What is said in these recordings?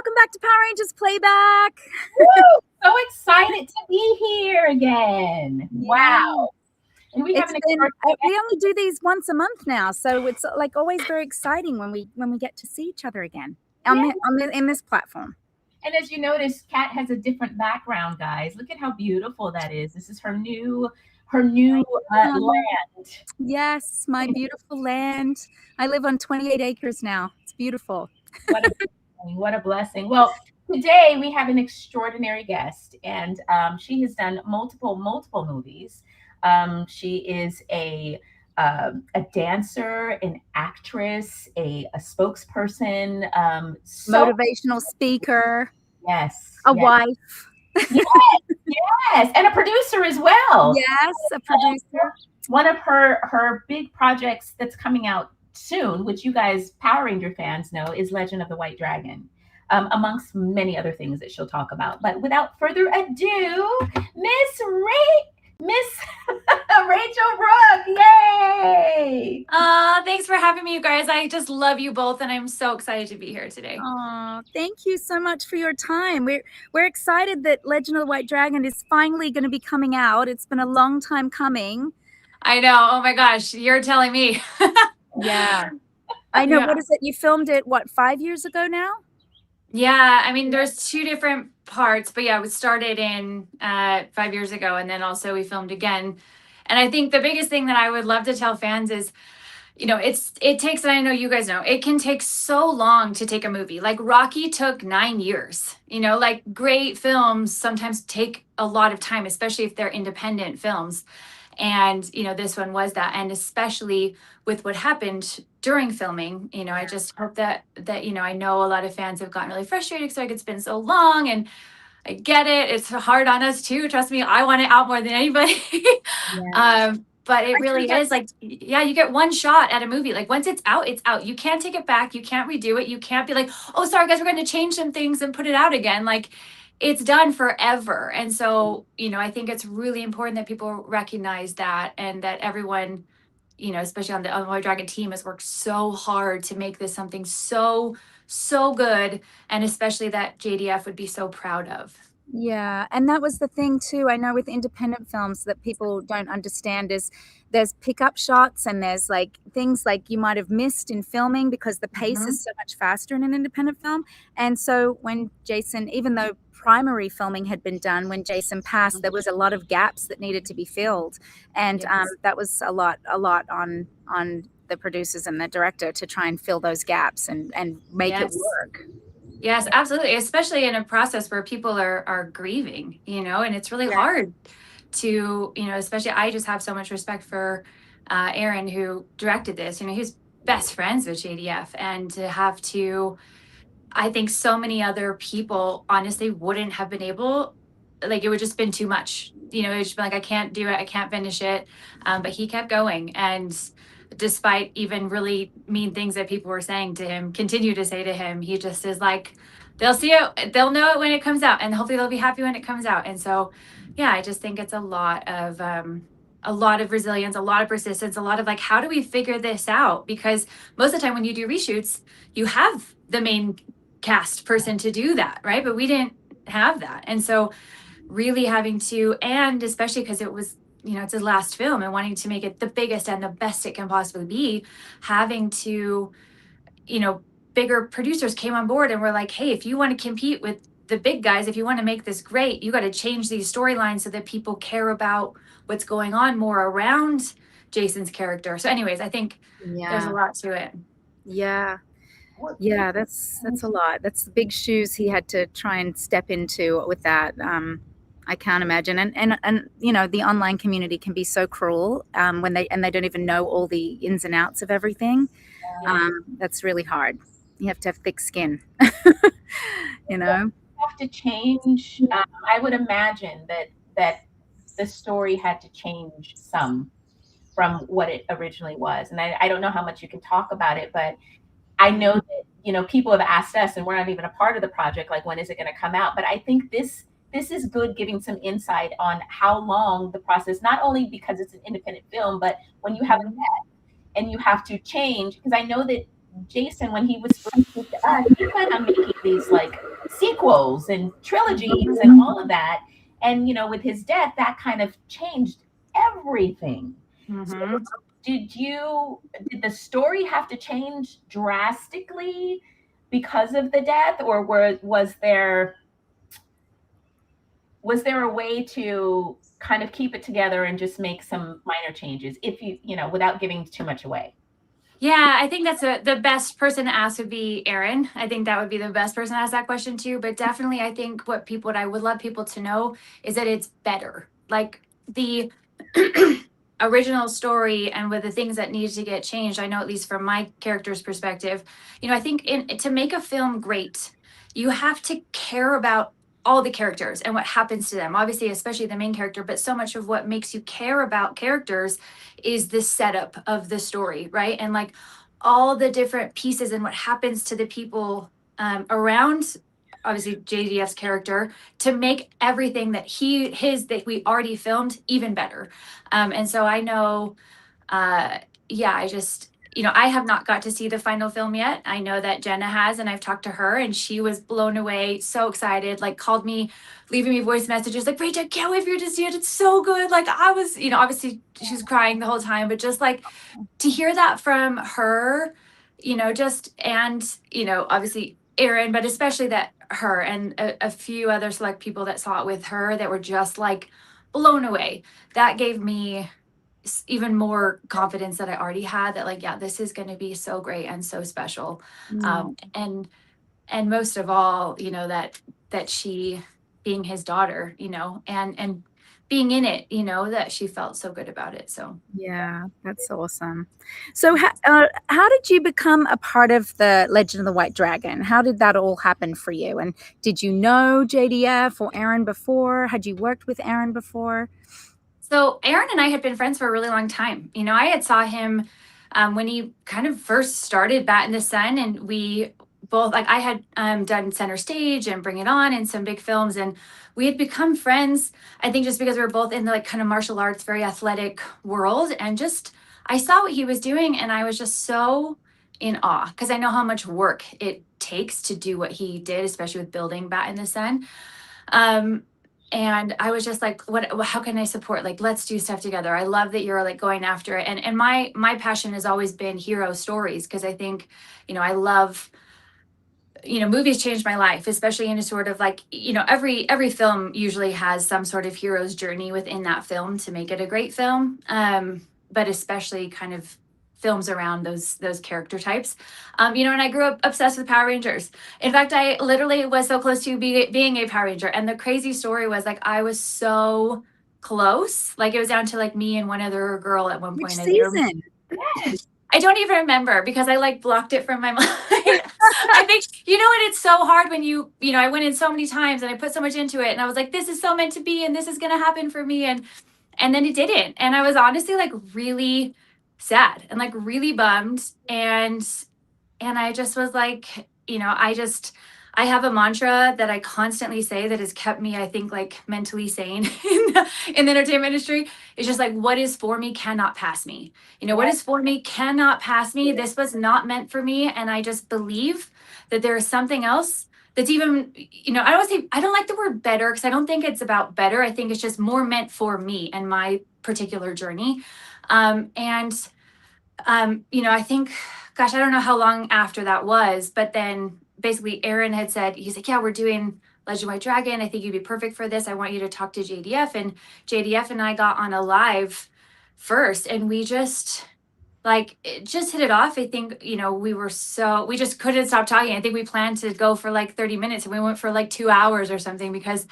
welcome back to Power Rangers Playback. Woo! So excited to be here again. Wow. And we only do these once a month now, so it's like always very exciting when we get to see each other again in this platform. And as you notice, Kat has a different background, guys. Look at how beautiful that is. This is her new land. Yes, my beautiful land. I live on 28 acres now. It's beautiful. What a blessing. Well, today we have an extraordinary guest, and she has done multiple movies. She is a dancer, an actress, a spokesperson, motivational speaker. Yes. A wife. Yes, and a producer as well. Yes, a producer. One of her big projects that's coming out soon, which you guys Power Ranger fans know, is Legend of the White Dragon, amongst many other things that she'll talk about. But without further ado, Miss Rachele Brooke, yay! Thanks for having me, you guys. I just love you both, and I'm so excited to be here today. Thank you so much for your time. We're excited that Legend of the White Dragon is finally going to be coming out. It's been a long time coming. I know. Oh my gosh, you're telling me. Yeah. I know. Yeah. What is it? You filmed it, 5 years ago now? Yeah. I mean, there's two different parts, but yeah, we started in 5 years ago, and then also we filmed again. And I think the biggest thing that I would love to tell fans is, it takes, and I know you guys know, it can take so long to take a movie. Like Rocky took 9 years, like great films sometimes take a lot of time, especially if they're independent films. And, this one was that. And especially with what happened during filming, I just hope that, I know a lot of fans have gotten really frustrated because it's been so long, and I get it. It's hard on us too. Trust me, I want it out more than anybody. Yeah. But it really is like, you get one shot at a movie. Like once it's out, it's out. You can't take it back. You can't redo it. You can't be like, oh, sorry guys, we're going to change some things and put it out again. Like it's done forever. And so, I think it's really important that people recognize that, and that everyone, especially on the White Dragon team, has worked so hard to make this something so good. And especially that JDF would be so proud of. Yeah. And that was the thing too. I know with independent films that people don't understand is there's pickup shots, and there's like things like you might have missed in filming because the pace is so much faster in an independent film. And so when Jason, even though primary filming had been done, when Jason passed, there was a lot of gaps that needed to be filled. And that was a lot on the producers and the director to try and fill those gaps and make it work. Yes, absolutely. Especially in a process where people are grieving, and it's really hard to, especially I just have so much respect for Aaron, who directed this. He's best friends with JDF, and to have to, I think so many other people honestly wouldn't have been able, like it would just been too much, it would just been like, I can't do it. I can't finish it. But he kept going. And despite even really mean things that people were saying to him, continue to say to him, he just is like, they'll see it, they'll know it when it comes out, and hopefully they'll be happy when it comes out. And so, yeah, I just think it's a lot of resilience, a lot of persistence, a lot of like, how do we figure this out? Because most of the time when you do reshoots, you have the main cast person to do that, right? But we didn't have that. And so really having to, and especially because it was, it's his last film, and wanting to make it the biggest and the best it can possibly be, having to, bigger producers came on board and were like, hey, if you want to compete with the big guys, if you want to make this great, you got to change these storylines so that people care about what's going on more around Jason's character. So anyways, I think there's a lot to it. Yeah. Yeah, that's a lot. That's the big shoes he had to try and step into with that. I can't imagine. And the online community can be so cruel when they don't even know all the ins and outs of everything. That's really hard. You have to have thick skin. You have to change. I would imagine that the story had to change some from what it originally was. And I don't know how much you can talk about it, but I know that, people have asked us, and we're not even a part of the project, like when is it going to come out? But I think this is good, giving some insight on how long the process, not only because it's an independent film, but when you have a net and you have to change, because I know that Jason, when he was speaking to us, he planned on making these like sequels and trilogies and all of that. And, you know, with his death, that kind of changed everything. So did the story have to change drastically because of the death, or was there a way to kind of keep it together and just make some minor changes, if you know, without giving too much away? Yeah, I think that's the best person to ask would be Erin. I think that would be the best person to ask that question to. But definitely, I think what I would love people to know is that it's better. Like the original story and with the things that needed to get changed, I know at least from my character's perspective, you know, I think to make a film great, you have to care about all the characters and what happens to them, obviously, especially the main character, but so much of what makes you care about characters is the setup of the story, right? And like all the different pieces and what happens to the people around, obviously JDF's character, to make everything that that we already filmed even better. And so I know, yeah, I just, you know, I have not got to see the final film yet. I know that Jenna has, and I've talked to her, and she was blown away, so excited, like called me, leaving me voice messages like, Rachel, I can't wait for you to see it. It's so good. Like I was, you know, obviously she's crying the whole time, but just like to hear that from her, you know, just, and, you know, obviously Erin, but especially that her and a few other select people that saw it with her that were just like blown away. That gave me even more confidence that I already had that like, yeah, this is going to be so great and so special. And most of all, you know, that she being his daughter, you know, and being in it, you know, that she felt so good about it. So yeah, that's awesome. So how did you become a part of the Legend of the White Dragon? How did that all happen for you? And did you know JDF or Erin before? Had you worked with Erin before? So Erin and I had been friends for a really long time. You know, I had saw him when he kind of first started Bat in the Sun, and we both, like I had done Center Stage and Bring It On and some big films, and we had become friends. I think just because we were both in the like kind of martial arts, very athletic world, and just I saw what he was doing, and I was just so in awe because I know how much work it takes to do what he did, especially with building Bat in the Sun. And I was just like, how can I support? Like, let's do stuff together. I love that you're like going after it. And my passion has always been hero stories, because I think, you know, I love, you know, movies changed my life, especially in a sort of like, you know, every film usually has some sort of hero's journey within that film to make it a great film. But especially kind of films around those character types. You know, and I grew up obsessed with Power Rangers. In fact, I literally was so close to being a Power Ranger. And the crazy story was like, I was so close. Like it was down to like me and one other girl at one Which point. season? I don't even remember because I like blocked it from my mind. I think, you know, and it's so hard when you know, I went in so many times and I put so much into it, and I was like, this is so meant to be, and this is going to happen for me. And then it didn't. And I was honestly like really sad and like really bummed. And I just was like, you know, I have a mantra that I constantly say that has kept me, I think, like mentally sane in the entertainment industry. It's just like, what is for me cannot pass me. You know, what is for me cannot pass me. This was not meant for me. And I just believe that there is something else that's even, you know, I don't like the word better because I don't think it's about better. I think it's just more meant for me and my particular journey. You know, I think, gosh, I don't know how long after that was, but then basically Erin had said, he's like, yeah, we're doing Legend of White Dragon. I think you'd be perfect for this. I want you to talk to JDF. And JDF and I got on a live first, and we just like it just hit it off. I think, you know, we just couldn't stop talking. I think we planned to go for like 30 minutes and we went for like 2 hours or something, because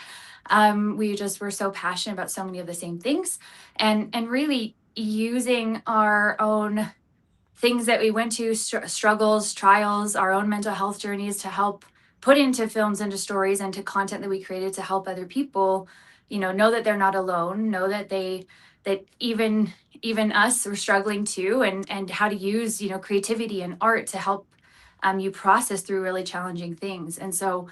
we just were so passionate about so many of the same things, and really using our own things that we went to, struggles, trials, our own mental health journeys to help put into films, into stories, and to content that we created to help other people, you know that they're not alone, know that that even us are struggling too, and how to use, you know, creativity and art to help you process through really challenging things. And so,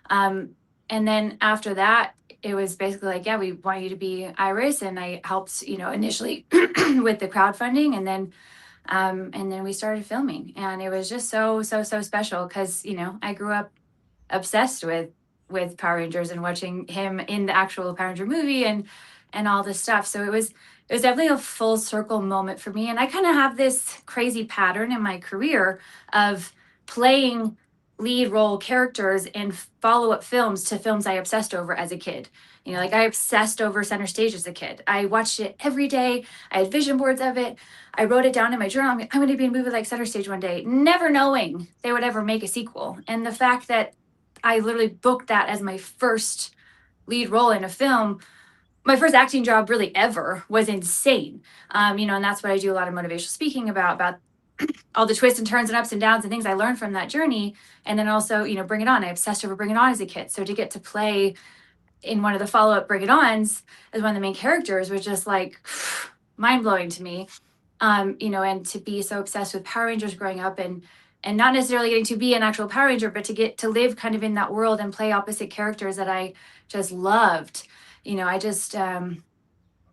and then after that, it was basically like, yeah, we want you to be Iris. And I helped, you know, initially with the crowdfunding, and then we started filming, and it was just so special because, you know, I grew up obsessed with with Power Rangers and watching him in the actual Power Ranger movie and all this stuff. So it was definitely a full circle moment for me. And I kind of have this crazy pattern in my career of playing lead role characters in follow-up films to films I obsessed over as a kid. You know, like I obsessed over Center Stage as a kid. I watched it every day. I had vision boards of it. I wrote it down in my journal. I'm going to be in a movie like Center Stage one day, never knowing they would ever make a sequel. And the fact that I literally booked that as my first lead role in a film, my first acting job really ever, was insane. You know, and that's what I do a lot of motivational speaking about all the twists and turns and ups and downs and things I learned from that journey. And then also, you know, Bring It On. I obsessed over Bring It On as a kid. So to get to play in one of the follow-up Bring It Ons as one of the main characters was just like mind-blowing to me. You know, and to be so obsessed with Power Rangers growing up and not necessarily getting to be an actual Power Ranger, but to get to live kind of in that world and play opposite characters that I just loved. You know, I just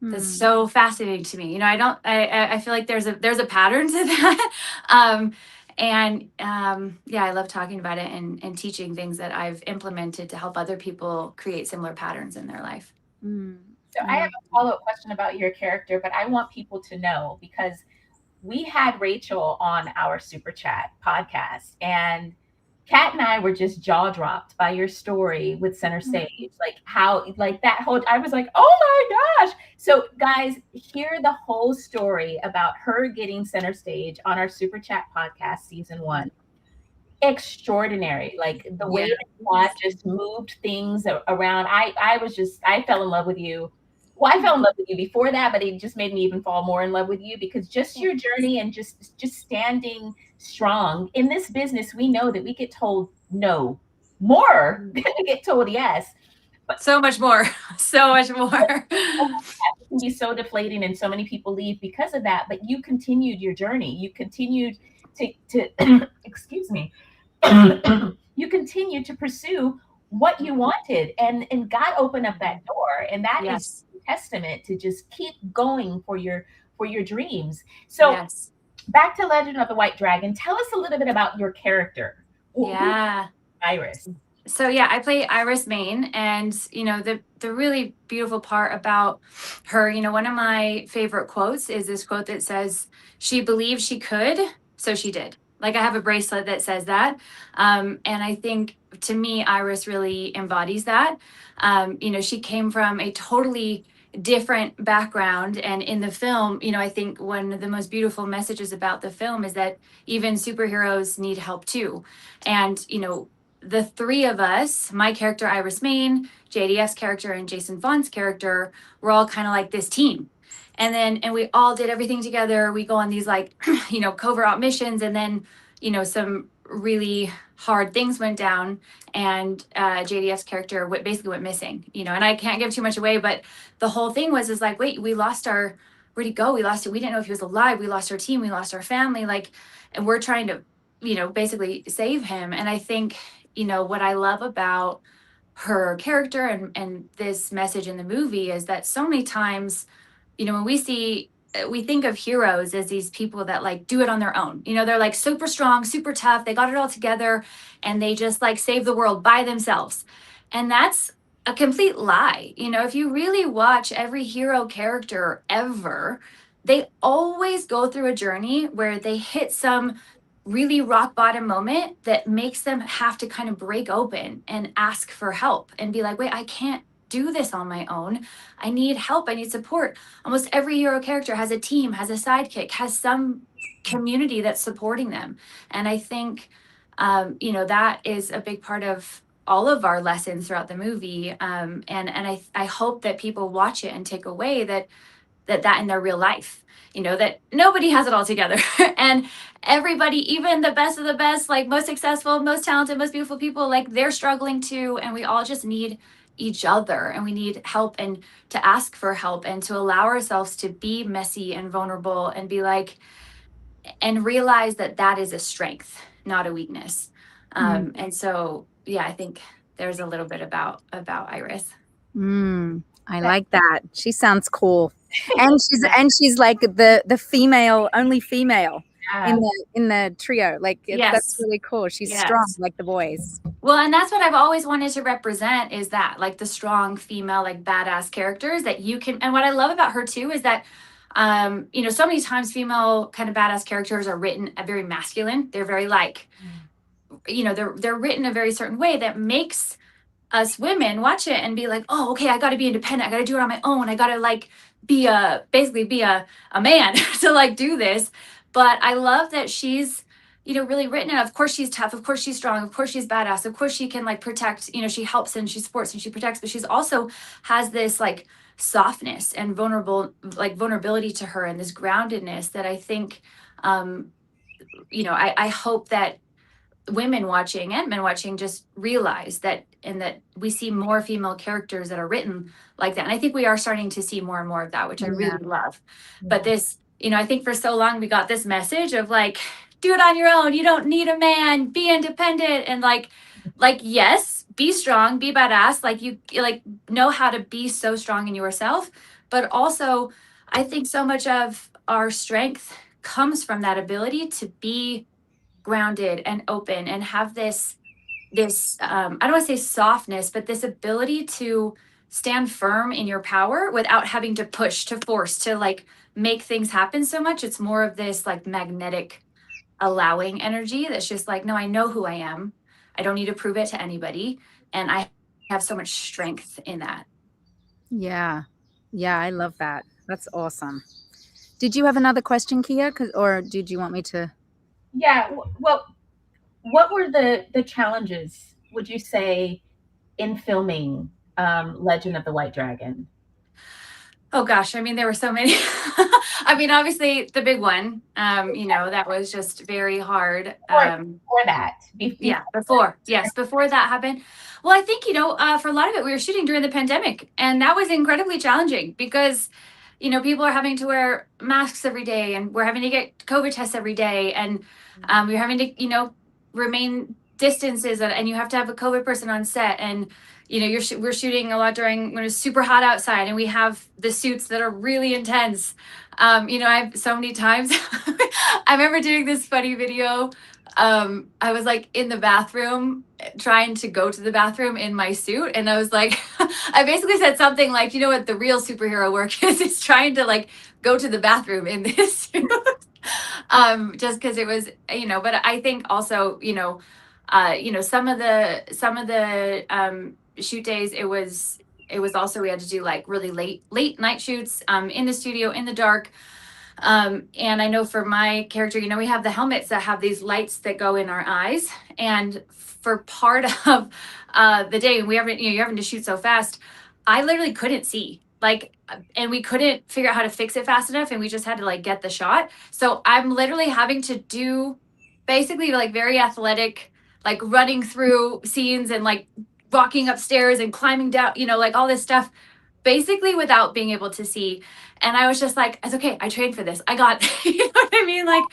that's so fascinating to me. You know, I feel like there's a pattern to that. Yeah, I love talking about it and teaching things that I've implemented to help other people create similar patterns in their life. So I have a follow-up question about your character, but I want people to know, because we had Rachel on our Super Chat podcast, and Kat and I were just jaw dropped by your story with Center Stage. Like how, like that whole, I was like, oh my gosh. So guys, hear the whole story about her getting Center Stage on our Super Chat podcast, season 1. Extraordinary. Like the way that Kat just moved things around. I fell in love with you. Well, I fell in love with you before that, but it just made me even fall more in love with you, because just your journey and just standing strong in this business. We know that we get told no more than we get told yes. But so much more. So much more. It can be so deflating, and so many people leave because of that. But you continued your journey. You continued to excuse me. You continued to pursue what you wanted, and God opened up that door, and that is a testament to just keep going for your dreams. So back to Legend of the White Dragon. Tell us a little bit about your character. Iris. So yeah, I play Iris Main, and you know, the really beautiful part about her, you know, one of my favorite quotes is this quote that says, "She believed she could, so she did." Like I have a bracelet that says that. And I think to me, Iris really embodies that. You know, she came from a totally different background. And in the film, you know, I think one of the most beautiful messages about the film is that even superheroes need help too. And, you know, the three of us, my character, Iris Main, JDF's character, and Jason Vaughn's character, we're all kind of like this team. And we all did everything together. We go on these like, you know, covert out missions, and then, you know, some really hard things went down, and JDF's character basically went missing, you know, and I can't give too much away, but the whole thing was like, wait, we lost where'd he go? We lost it. We didn't know if he was alive. We lost our team. We lost our family. Like, and we're trying to, you know, basically save him. And I think, you know, what I love about her character and this message in the movie is that so many times, you know, when we think of heroes as these people that like do it on their own. You know, they're like super strong, super tough. They got it all together and they just like save the world by themselves. And that's a complete lie. You know, if you really watch every hero character ever, they always go through a journey where they hit some really rock bottom moment that makes them have to kind of break open and ask for help and be like, wait, I can't do this on my own. I need help. I need support. Almost every hero character has a team, has a sidekick, has some community that's supporting them. And I think, you know, that is a big part of all of our lessons throughout the movie. And I hope that people watch it and take away that in their real life, you know, that nobody has it all together. And everybody, even the best of the best, like most successful, most talented, most beautiful people, like they're struggling too. And we all just need each other, and we need help, and to ask for help, and to allow ourselves to be messy and vulnerable, and be like, and realize that that is a strength, not a weakness. And so, yeah, I think there's a little bit about Iris. I like that. She sounds cool. And she's like the female, only female Yeah. in the trio. Like that's Yes. really cool. She's strong Yes. like the boys. Well, and that's what I've always wanted to represent, is that like the strong female, like badass characters that you can. And what I love about her too is that, you know, so many times female kind of badass characters are written very masculine. They're very like, you know, they're written a very certain way that makes us women watch it and be like, oh, okay, I got to be independent. I got to do it on my own. I got to like basically be a man to like do this. But I love that she's, you know, really written it. Of course she's tough. Of course she's strong. Of course she's badass. Of course she can like protect, you know, she helps and she supports and she protects, but she's also has this like softness and vulnerability to her, and this groundedness that I think, you know, I hope that women watching and men watching just realize that, and that we see more female characters that are written like that. And I think we are starting to see more and more of that, which I really love. But this, you know, I think for so long we got this message of like, do it on your own. You don't need a man, be independent. And like, yes, be strong, be badass. Like you like know how to be so strong in yourself. But also I think so much of our strength comes from that ability to be grounded and open and have this I don't want to say softness, but this ability to stand firm in your power without having to push, to force, to like make things happen so much. It's more of this like magnetic allowing energy that's just like, no, I know who I am. I don't need to prove it to anybody. And I have so much strength in that. Yeah. Yeah, I love that. That's awesome. Did you have another question, Kia? Or did you want me to? Yeah. Well, what were the challenges, would you say, in filming Legend of the White Dragon? Oh gosh, I mean, there were so many. I mean, obviously the big one, you know, that was just very hard. Before that. Before that happened. Well, I think, you know, for a lot of it, we were shooting during the pandemic, and that was incredibly challenging because, you know, people are having to wear masks every day, and we're having to get COVID tests every day, and we're having to, you know, remain distances, and you have to have a COVID person on set, and you know, we're shooting a lot during when it's super hot outside, and we have the suits that are really intense. You know, I've so many times. I remember doing this funny video. I was like in the bathroom trying to go to the bathroom in my suit, and I was like, I basically said something like, you know what the real superhero work is trying to like go to the bathroom in this suit. Just because it was, you know, but I think also, you know, some of the shoot days, it was also, we had to do like really late night shoots in the studio in the dark. And I know for my character, you know, we have the helmets that have these lights that go in our eyes, and for part of the day, we haven't, you know, you're having to shoot so fast, I literally couldn't see, like, and we couldn't figure out how to fix it fast enough, and we just had to like get the shot. So I'm literally having to do basically like very athletic, like running through scenes and like walking upstairs and climbing down, you know, like all this stuff, basically without being able to see. And I was just like, it's okay, I trained for this, I got you know what I mean, like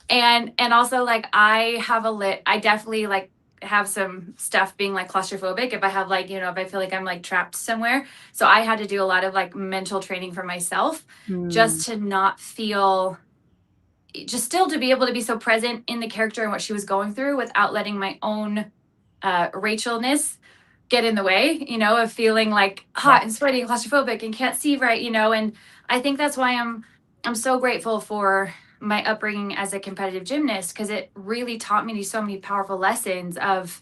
and also like I definitely like have some stuff being like claustrophobic if I have like, you know, if I feel like I'm like trapped somewhere. So I had to do a lot of like mental training for myself just to not feel, just still to be able to be so present in the character and what she was going through without letting my own Rachelness get in the way, you know, of feeling like hot and sweaty and claustrophobic and can't see right, you know. And I think that's why I'm so grateful for my upbringing as a competitive gymnast, because it really taught me so many powerful lessons of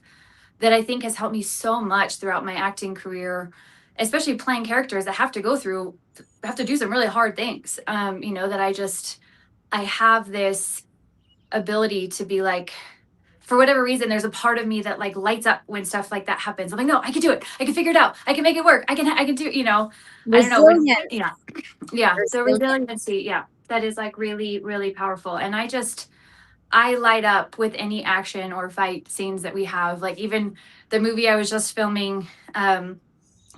that I think has helped me so much throughout my acting career, especially playing characters that have to do some really hard things. You know, that I have this ability to be like, for whatever reason, there's a part of me that like lights up when stuff like that happens. I'm like, no, I can do it. I can figure it out. I can make it work. I can do, you know, I don't know. The resiliency. Yeah. That is like really, really powerful. And I light up with any action or fight scenes that we have. Like even the movie I was just filming, called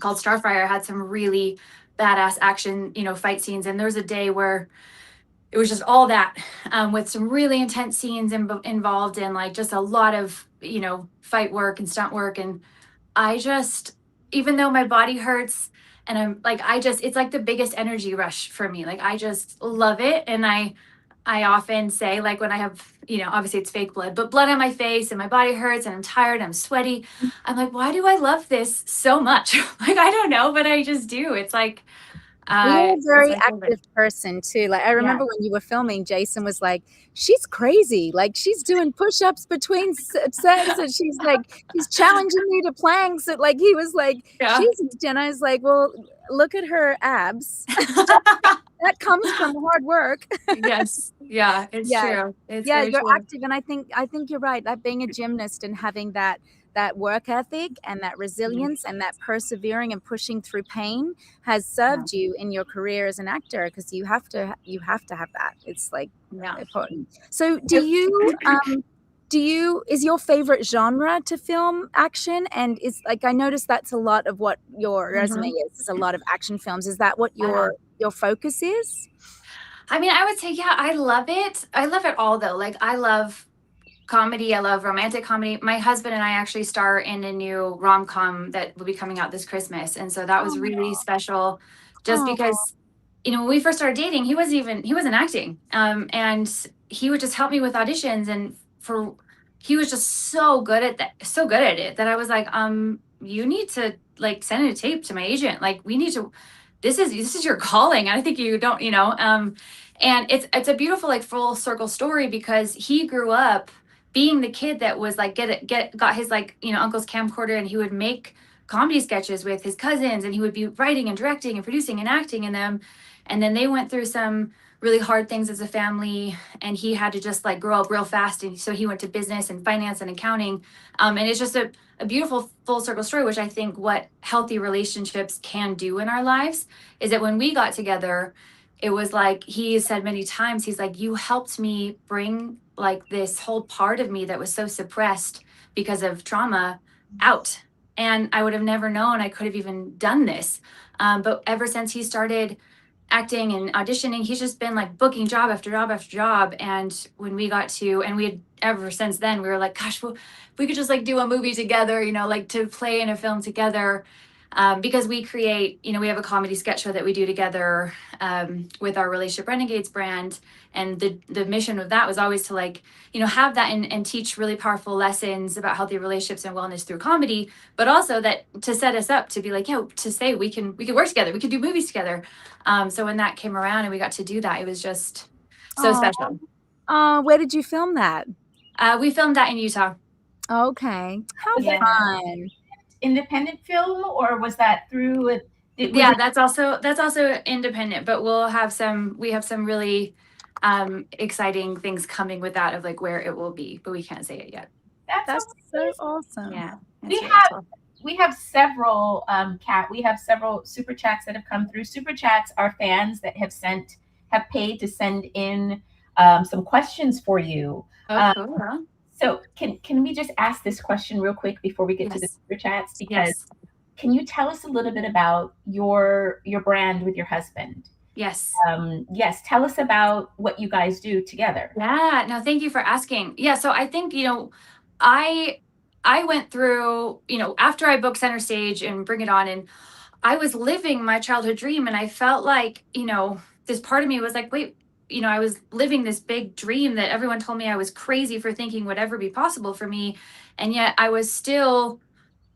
Starfire, had some really badass action, you know, fight scenes. And there was a day where it was just all that, with some really intense scenes involved, and like just a lot of, you know, fight work and stunt work. And I just, even though my body hurts and I'm like, it's like the biggest energy rush for me. Like I just love it. And I often say, like when I have, obviously it's fake blood, but blood on my face and my body hurts and I'm tired, I'm sweaty. I'm like, why do I love this so much? Like, I don't know, but I just do. It's like, Well, you're a it's very my favorite. active person too. Like I Yeah. remember when you were filming, Jason was like, "She's crazy. Like she's doing push-ups between sets, and she's challenging me to planks." And, like he was like, Yeah. "She's," and I was like, "Well, look at her abs. That comes from hard work." Yes. Yeah, it's Yeah, true. It's yeah, very you're true. active, and I think you're right. That being a gymnast and having that work ethic and that resilience and that persevering and pushing through pain has served you in your career as an actor, because you have to have that. It's like Yeah. important. So is your favorite genre to film action? And is like, I noticed that's a lot of what your resume is a lot of action films. Is that what your focus is? I mean, I would say, yeah, I love it. I love it all though. Like I love comedy. I love romantic comedy. My husband and I actually star in a new rom-com that will be coming out this Christmas. And so that was really special just Oh, because, when we first started dating, he wasn't acting. And he would just help me with auditions he was just so good at that, so good at it that I was like, you need to like send a tape to my agent. Like we need to, this is your calling. I think you don't, and it's a beautiful like full circle story because he grew up being the kid that was like got his like uncle's camcorder, and he would make comedy sketches with his cousins, and he would be writing and directing and producing and acting in them. And then they went through some really hard things as a family, and he had to just like grow up real fast, and so he went to business and finance and accounting. And it's just a beautiful full circle story, which I think what healthy relationships can do in our lives is that when we got together, it was like he said many times, he's like, you helped me bring like this whole part of me that was so suppressed because of trauma out. And I would have never known I could have even done this. But ever since he started acting and auditioning, he's just been like booking job after job after job. And when we got to, and we had ever since then, we were like, gosh, well, if we could just like do a movie together, like to play in a film together. Because we create, we have a comedy sketch show that we do together with our Relationship Renegades brand. And the mission of that was always to like, have that and teach really powerful lessons about healthy relationships and wellness through comedy, but also that to set us up to be like, to say we can work together, we can do movies together. So when that came around and we got to do that, it was just so special. Where did you film that? We filmed that in Utah. Okay, how fun! Independent film, or was that through that's also independent, but we have some really exciting things coming with that of like where it will be, but we can't say it yet. That's so awesome. Yeah. We have several we have several super chats that have come through. Super chats are fans that have paid to send in some questions for you. Cool. So can we just ask this question real quick before we get to the super chats? Because can you tell us a little bit about your brand with your husband? Yes. Yes. Tell us about what you guys do together. Yeah. No, thank you for asking. Yeah. So I think, I went through, after I booked Center Stage and Bring It On, and I was living my childhood dream, and I felt like, this part of me was like, wait, I was living this big dream that everyone told me I was crazy for thinking would ever be possible for me. And yet I was still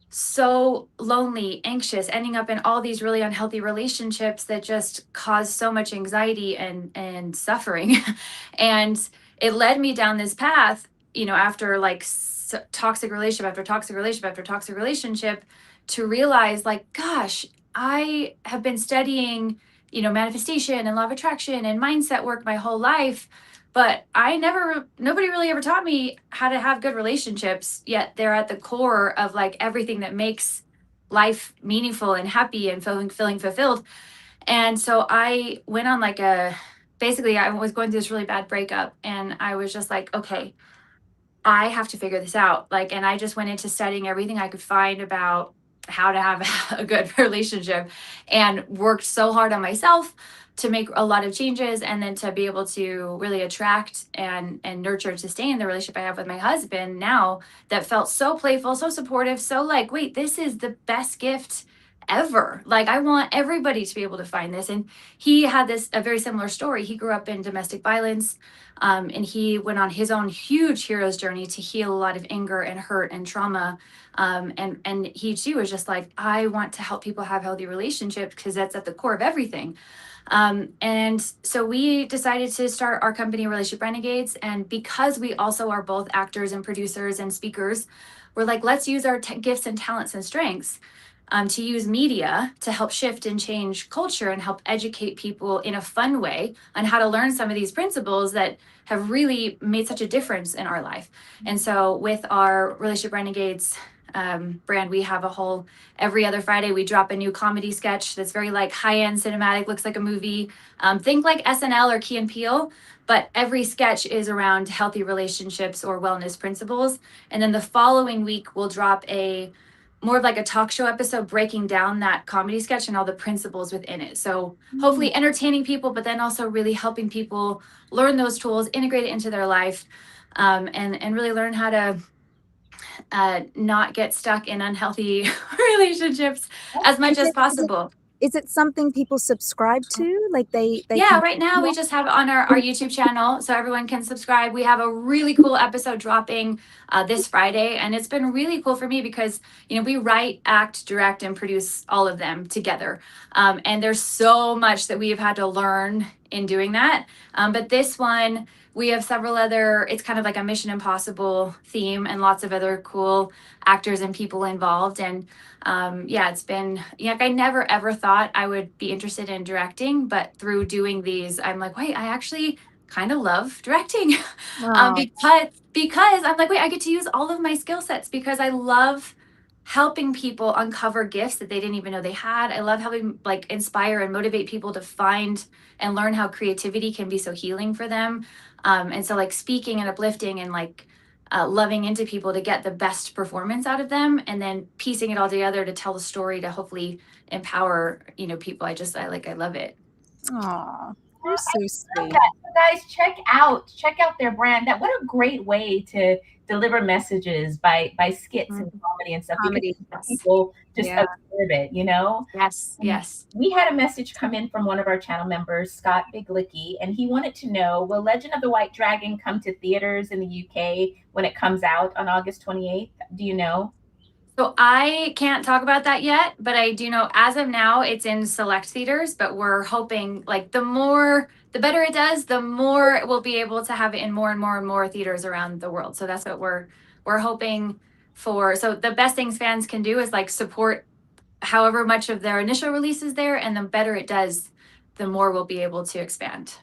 so lonely, anxious, ending up in all these really unhealthy relationships that just caused so much anxiety and suffering. And it led me down this path, after like toxic relationship after toxic relationship after toxic relationship, to realize like, gosh, I have been studying, manifestation and law of attraction and mindset work my whole life. But nobody really ever taught me how to have good relationships, yet they're at the core of like everything that makes life meaningful and happy and feeling fulfilled. And so I went on like basically I was going through this really bad breakup, and I was just like, okay, I have to figure this out. Like, and I just went into studying everything I could find about how to have a good relationship, and worked so hard on myself to make a lot of changes, and then to be able to really attract and nurture and sustain the relationship I have with my husband now, that felt so playful, so supportive, so like, wait, this is the best gift ever. Like, I want everybody to be able to find this. And he had a very similar story. He grew up in domestic violence, and he went on his own huge hero's journey to heal a lot of anger and hurt and trauma. And he too was just like, I want to help people have healthy relationships because that's at the core of everything. And so we decided to start our company, Relationship Renegades. And because we also are both actors and producers and speakers, we're like, let's use our gifts and talents and strengths to use media to help shift and change culture and help educate people in a fun way on how to learn some of these principles that have really made such a difference in our life. And so with our Relationship Renegades brand, we have a whole, every other Friday, we drop a new comedy sketch that's very like high-end cinematic, looks like a movie. Think like SNL or Key and Peele, but every sketch is around healthy relationships or wellness principles. And then the following week, we'll drop a more of like a talk show episode breaking down that comedy sketch and all the principles within it. So hopefully entertaining people, but then also really helping people learn those tools, integrate it into their life, and really learn how to not get stuck in unhealthy relationships as much as possible. Is it something people subscribe to? Like they yeah, right now we just have it on our YouTube channel, so everyone can subscribe. We have a really cool episode dropping this Friday, and it's been really cool for me because, you know, we write, act, direct, and produce all of them together. And there's so much that we have had to learn in doing that. But this one, we have several other, it's kind of like a Mission Impossible theme and lots of other cool actors and people involved. And yeah, it's been, like, I never ever thought I would be interested in directing, but through doing these, I'm like, wait, I actually kind of love directing. Because I'm like, wait, I get to use all of my skill sets because I love helping people uncover gifts that they didn't even know they had. I love helping like inspire and motivate people to find and learn how creativity can be so healing for them. And so like speaking and uplifting and like loving into people to get the best performance out of them, and then piecing it all together to tell the story to hopefully empower, you know, people. I love it. Oh, you're so sweet. Guys, check out their brand. That, what a great way to deliver messages by skits and comedy and stuff. Comedy. Because people just observe it, you know? Yes, yes. We had a message come in from one of our channel members, Scott Biglicky, and he wanted to know, will Legend of the White Dragon come to theaters in the UK when it comes out on August 28th? Do you know? So I can't talk about that yet, but I do know as of now it's in select theaters, but we're hoping like the better it does, the more we'll be able to have it in more and more and more theaters around the world. So that's what we're hoping for. So the best things fans can do is like support however much of their initial release is there, and the better it does, the more we'll be able to expand.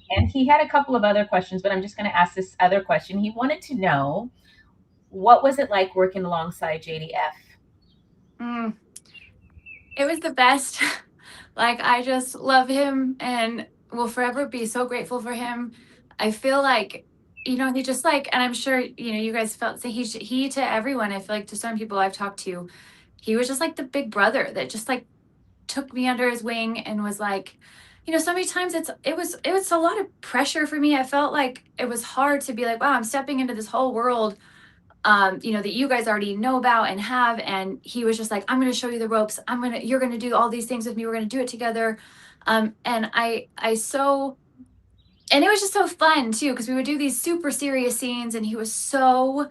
And he had a couple of other questions, but I'm just going to ask this other question. He wanted to know, what was it like working alongside JDF? It was the best. Like, I just love him and will forever be so grateful for him. I feel like, you know, he just like, and I'm sure, you know, you guys felt, so he to everyone, I feel like to some people I've talked to, he was just like the big brother that just like took me under his wing and was like, you know, so many times it was a lot of pressure for me. I felt like it was hard to be like, wow, I'm stepping into this whole world, you know, that you guys already know about and have. And he was just like, I'm going to show you the ropes. You're going to do all these things with me. We're going to do it together. And and it was just so fun too, because we would do these super serious scenes, and it was so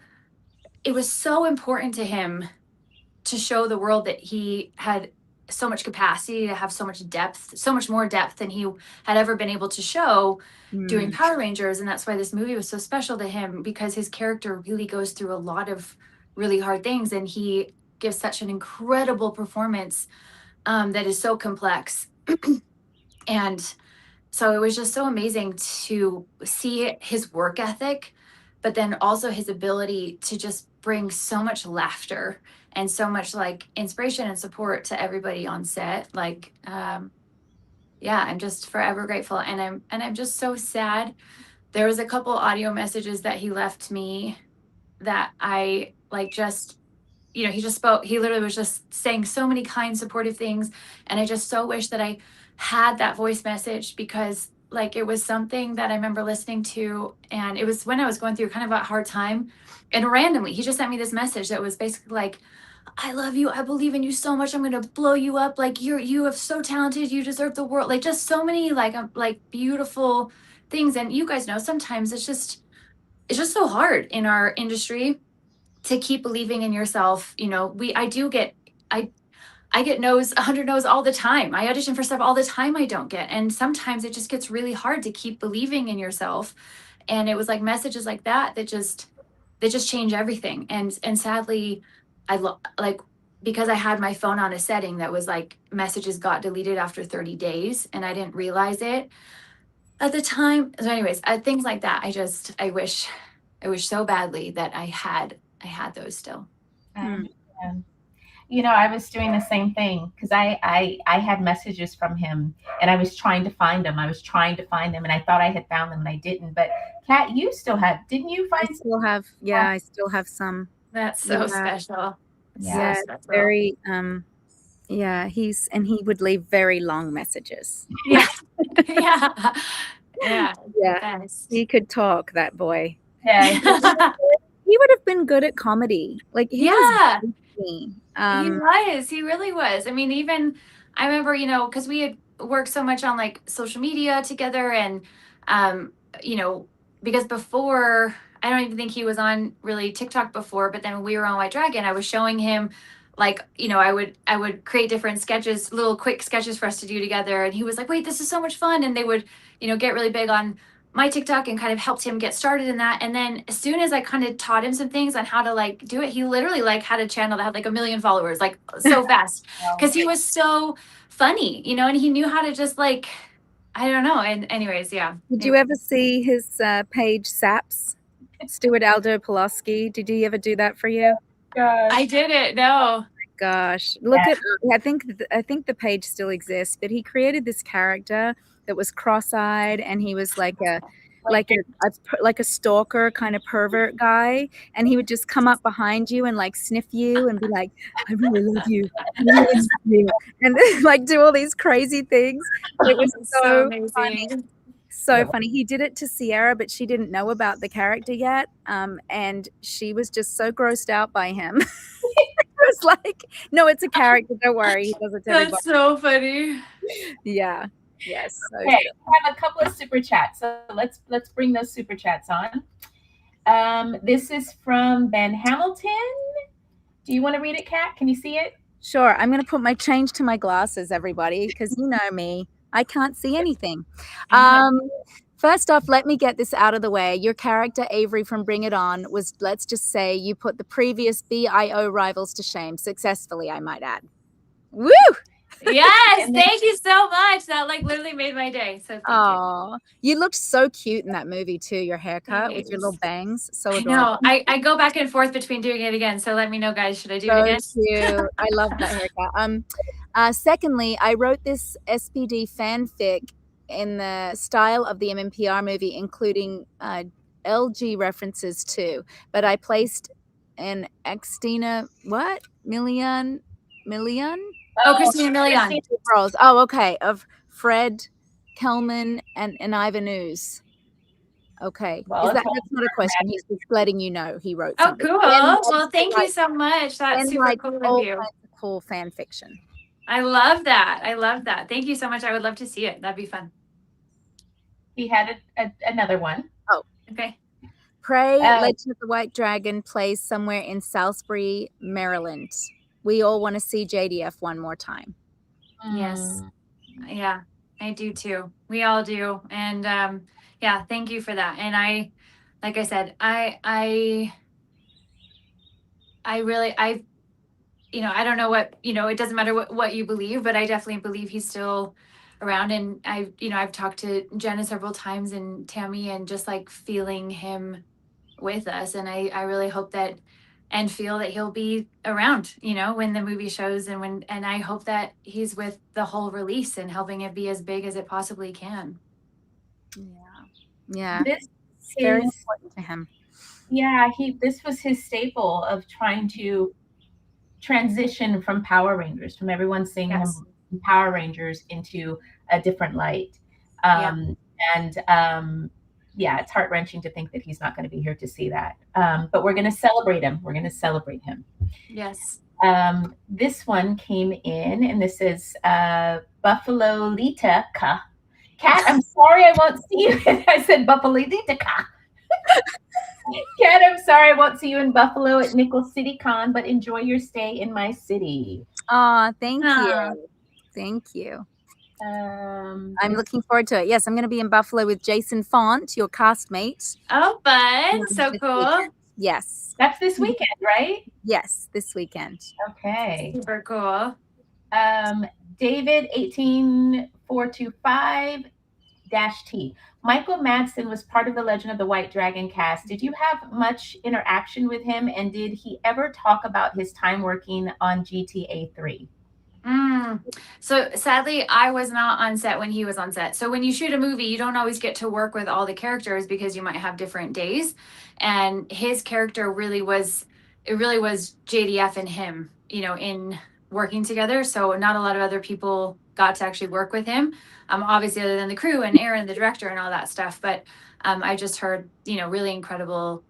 important to him to show the world that he had so much capacity to have so much depth, so much more depth than he had ever been able to show doing Power Rangers. And that's why this movie was so special to him, because his character really goes through a lot of really hard things, and he gives such an incredible performance that is so complex. And so it was just so amazing to see his work ethic, but then also his ability to just bring so much laughter and so much like inspiration and support to everybody on set. Like, yeah, I'm just forever grateful. And I'm just so sad. There was a couple audio messages that he left me that I like just, you know, he literally was just saying so many kind, supportive things. And I just so wish that I had that voice message, because like it was something that I remember listening to, and it was when I was going through kind of a hard time, and randomly he just sent me this message that was basically like, I love you. I believe in you so much. I'm going to blow you up. Like you have so talented. You deserve the world. Like just so many like beautiful things. And you guys know, sometimes it's just so hard in our industry to keep believing in yourself. You know, I get no's, 100 no's all the time. I audition for stuff all the time I don't get. And sometimes it just gets really hard to keep believing in yourself. And it was like messages like that just change everything. And sadly, like, because I had my phone on a setting that was like messages got deleted after 30 days and I didn't realize it at the time. So anyways, things like that. I wish so badly that I had those still. I understand. You know, I was doing the same thing because I had messages from him and I was trying to find them. And I thought I had found them and I didn't. But Kat, you still have, didn't you find I still have some. That's so special. Yeah, So special. very yeah, he would leave very long messages. Yeah. Yeah. He could talk, that boy. Yeah. He would have been good at comedy. Like he was funny. He really was. I mean, even I remember, you know, because we had worked so much on like social media together and you know, because before, I don't even think he was on really TikTok before, but then when we were on White Dragon, I was showing him like, you know, I would create different sketches, little quick sketches for us to do together. And he was like, wait, this is so much fun. And they would, you know, get really big on my TikTok and kind of helped him get started in that. And then as soon as I kind of taught him some things on how to like do it, he literally like had a channel that had like 1 million followers, like so fast, because he was so funny, you know, and he knew how to just like, I don't know. And anyways, yeah. Did you ever see his page Saps? Stuart Aldo Pulaski? Did he ever do that for you? Gosh. I didn't. No. Gosh, look at. I think the page still exists, but he created this character that was cross-eyed, and he was like a stalker kind of pervert guy, and he would just come up behind you and like sniff you and be like, "I really love you," and like do all these crazy things. It was so funny. So funny. He did it to Sierra, but she didn't know about the character yet, and she was just so grossed out by him. It was like, no, it's a character. Don't worry. He does it to everybody. That's so funny. Yeah. Yes. So okay, we have a couple of super chats. So let's bring those super chats on. This is from Ben Hamilton. Do you want to read it, Kat? Can you see it? Sure. I'm going to change to my glasses, everybody, because you know me. I can't see anything. First off, let me get this out of the way. Your character, Avery from Bring It On, was, let's just say, you put the previous BIO rivals to shame successfully, I might add. Woo! Yes, thank you so much. That like literally made my day. So thank you looked so cute in that movie too. Your haircut with your little bangs, so adorable. I know. I go back and forth between doing it again. So let me know, guys. Should I do it again? Cute. I love that haircut. Secondly, I wrote this SPD fanfic in the style of the MMPR movie, including LG references too. But I placed an Xtina Million. Oh, Christina Milian. Oh, okay. Of Fred Kelman and Ivan Ooze. Okay. Well, that's not a question. He's just letting you know he wrote Oh, something. cool. Well, thank you so much. That's super cool of you. Cool fan fiction. I love that. Thank you so much. I would love to see it. That'd be fun. He had another one. Oh, okay. Prey, Legend of the White Dragon plays somewhere in Salisbury, Maryland. We all want to see JDF one more time. Yes. Yeah, I do too. We all do. And yeah, thank you for that. And I, like I said, I really, you know, I don't know what, you know, it doesn't matter what you believe, but I definitely believe he's still around. And I've talked to Jenna several times and Tammy and just like feeling him with us. And I really hope that and feel that he'll be around, you know, when the movie shows and I hope that he's with the whole release and helping it be as big as it possibly can. Yeah. This is very important to him. Yeah, this was his staple of trying to transition from Power Rangers, from everyone seeing him in Power Rangers into a different light. Yeah, it's heart-wrenching to think that he's not going to be here to see that. But we're going to celebrate him. We're going to celebrate him. Yes. This one came in, and this is Buffalo Lita Ka. Cat, I'm sorry I won't see you. I said Buffalo Lita Ka. Cat, I'm sorry I won't see you in Buffalo at Nickel City Con, but enjoy your stay in my city. Oh, thank Aw. you. Thank you. I'm This- looking forward to it. Yes, I'm going to be in Buffalo with Jason Font, your castmate. Oh, fun. So this cool. weekend. Yes. That's this weekend, right? Yes, this weekend. Okay. Super cool. David 18425-T. Michael Madsen was part of the Legend of the White Dragon cast. Did you have much interaction with him, and did he ever talk about his time working on GTA 3? So sadly, I was not on set when he was on set. So when you shoot a movie, you don't always get to work with all the characters because you might have different days. And his character really was JDF and him, in working together. So not a lot of other people got to actually work with him. Obviously other than the crew and Aaron, the director, and all that stuff. But I just heard, really incredible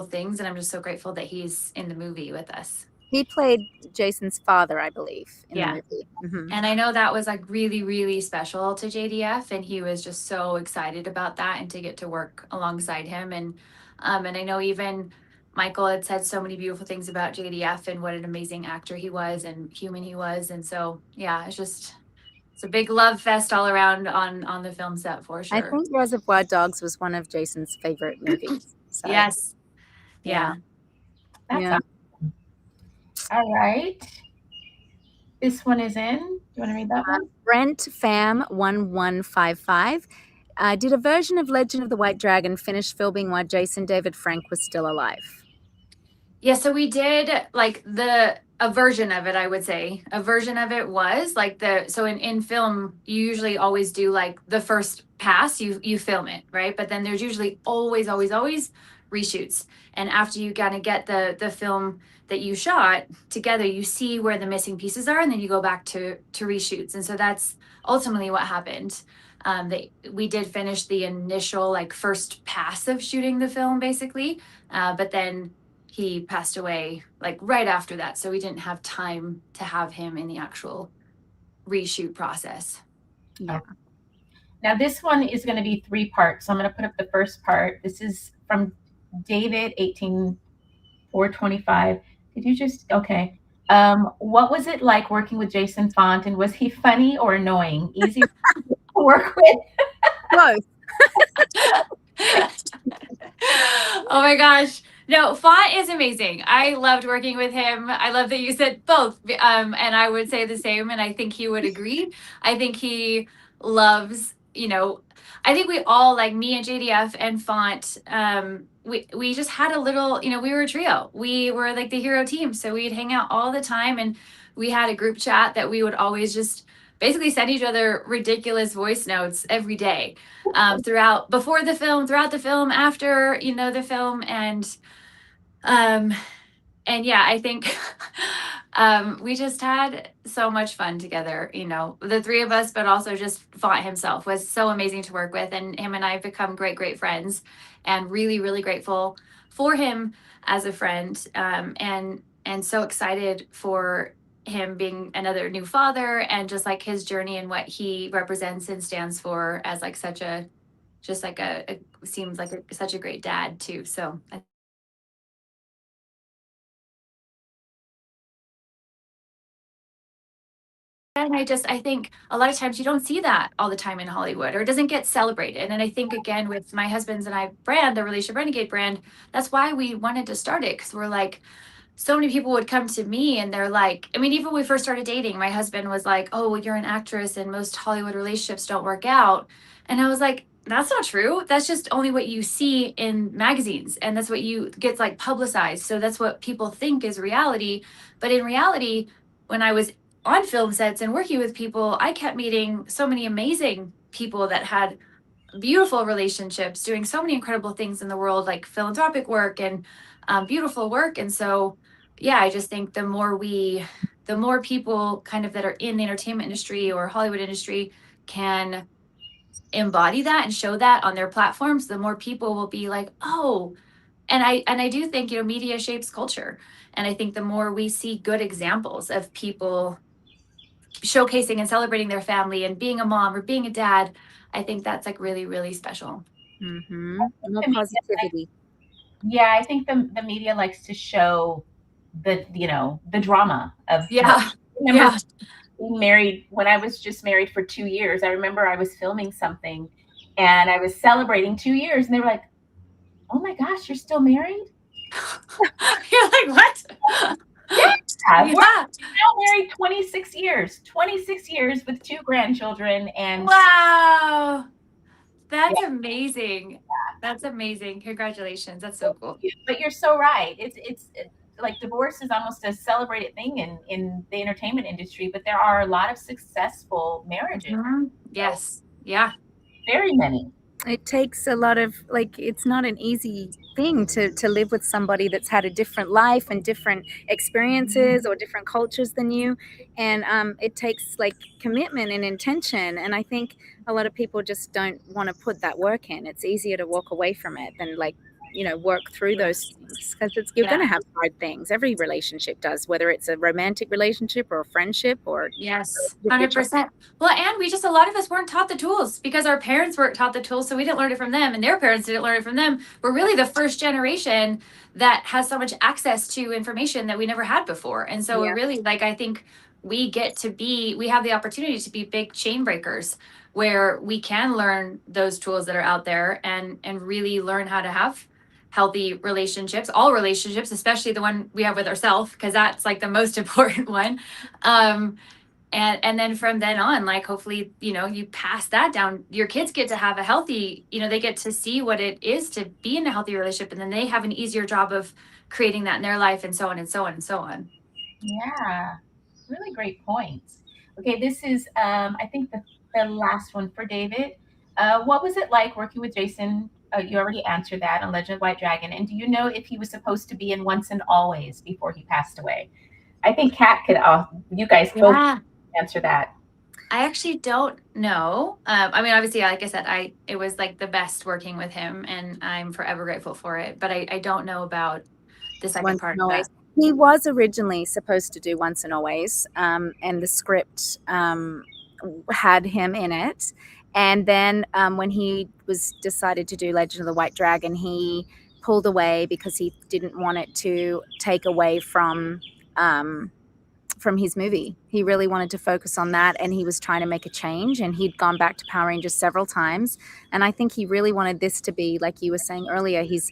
things. And I'm just so grateful that he's in the movie with us. He played Jason's father, I believe, in Yeah. the movie. Mm-hmm. And I know that was like really, really special to JDF, and he was just so excited about that and to get to work alongside him. And I know even Michael had said so many beautiful things about JDF and what an amazing actor he was and human he was. And so yeah, it's a big love fest all around on the film set for sure. I think Reservoir Dogs was one of Jason's favorite movies. So, Yes. Yeah. That's Yeah. awesome. All right. This one is in. Do you want to read that one? Brent Fam 1155 did a version of Legend of the White Dragon finish filming while Jason David Frank was still alive? Yeah, so we did like a version of it, I would say. A version of it was like so in film, you usually always do like the first pass, you film it, right? But then there's usually always reshoots. And after you kind of get the film that you shot together, you see where the missing pieces are, and then you go back to reshoots. And so that's ultimately what happened. We did finish the initial like first pass of shooting the film basically, but then he passed away like right after that, so we didn't have time to have him in the actual reshoot process. Yeah. Now this one is going to be 3 parts. So I'm going to put up the first part. This is from David 18425. Did you just okay? What was it like working with Jason Font, and was he funny or annoying? Easy to work with? Both. Oh my gosh. No, Font is amazing. I loved working with him. I love that you said both. And I would say the same, and I think he would agree. I think he loves, I think we all, like me and JDF and Font, we just had a little, we were a trio. We were like the hero team. So we'd hang out all the time, and we had a group chat that we would always just basically send each other ridiculous voice notes every day, throughout the film, after, the film. And yeah, I think we just had so much fun together, the 3 of us, but also just Font himself was so amazing to work with. And him and I have become great friends, and really, really grateful for him as a friend. And so excited for him being another new father, and just like his journey and what he represents and stands for as like such a seems like such a great dad too. So and I think a lot of times you don't see that all the time in Hollywood, or it doesn't get celebrated. And I think, again, with my husband's and I brand, the Relationship Renegade brand, that's why we wanted to start it. Because we're like, so many people would come to me and they're like, I mean, even when we first started dating, my husband was like, oh, well, you're an actress and most Hollywood relationships don't work out. And I was like, that's not true. That's just only what you see in magazines. And that's what gets like publicized. So that's what people think is reality. But in reality, when I was on film sets and working with people, I kept meeting so many amazing people that had beautiful relationships, doing so many incredible things in the world, like philanthropic work and beautiful work. And so, yeah, I just think the more people kind of that are in the entertainment industry or Hollywood industry can embody that and show that on their platforms, the more people will be like, oh. And I do think, media shapes culture. And I think the more we see good examples of people showcasing and celebrating their family and being a mom or being a dad, I think that's like really, really special. More The media, positivity. yeah, I think the media likes to show the, you know, the drama of Yeah. remember being married when I was just married for 2 years. I remember I was filming something and I was celebrating 2 years and they were like, "Oh my gosh, you're still married?" You're like, what? Yeah, we're Yeah. now married 26 years. 26 years with 2 grandchildren and Wow. That's yeah. amazing. That's amazing. Congratulations. That's so cool. But you're so right. It's like divorce is almost a celebrated thing in the entertainment industry, but there are a lot of successful marriages. Yes. Yeah. Very many. It takes a lot of, like, it's not an easy thing to live with somebody that's had a different life and different experiences or different cultures than you. And it takes like commitment and intention. And I think a lot of people just don't want to put that work in. It's easier to walk away from it than, like, work through those things, because you're going to have hard things. Every relationship does, whether it's a romantic relationship or a friendship or Yes, 100%. Well, and a lot of us weren't taught the tools because our parents weren't taught the tools, so we didn't learn it from them, and their parents didn't learn it from them. We're really the first generation that has so much access to information that we never had before. And so we're really, like, I think we have the opportunity to be big chain breakers where we can learn those tools that are out there and really learn how to have healthy relationships, all relationships, especially the one we have with ourselves, because that's like the most important one. And then from then on, like, hopefully, you pass that down. Your kids get to have a healthy, they get to see what it is to be in a healthy relationship, and then they have an easier job of creating that in their life, and so on and so on and so on. Yeah, really great points. Okay, this is I think the last one for David. What was it like working with Jason? You already answered that on Legend of White Dragon. And do you know if he was supposed to be in Once and Always before he passed away? I think Kat could. You guys both answer that. I actually don't know. I mean, obviously, like I said, it was like the best working with him, and I'm forever grateful for it. But I don't know about the second part of that. He was originally supposed to do Once and Always, and the script had him in it. And then when he was decided to do Legend of the White Dragon, he pulled away because he didn't want it to take away from his movie. He really wanted to focus on that, and he was trying to make a change, and he'd gone back to Power Rangers several times. And I think he really wanted this to be, like you were saying earlier, his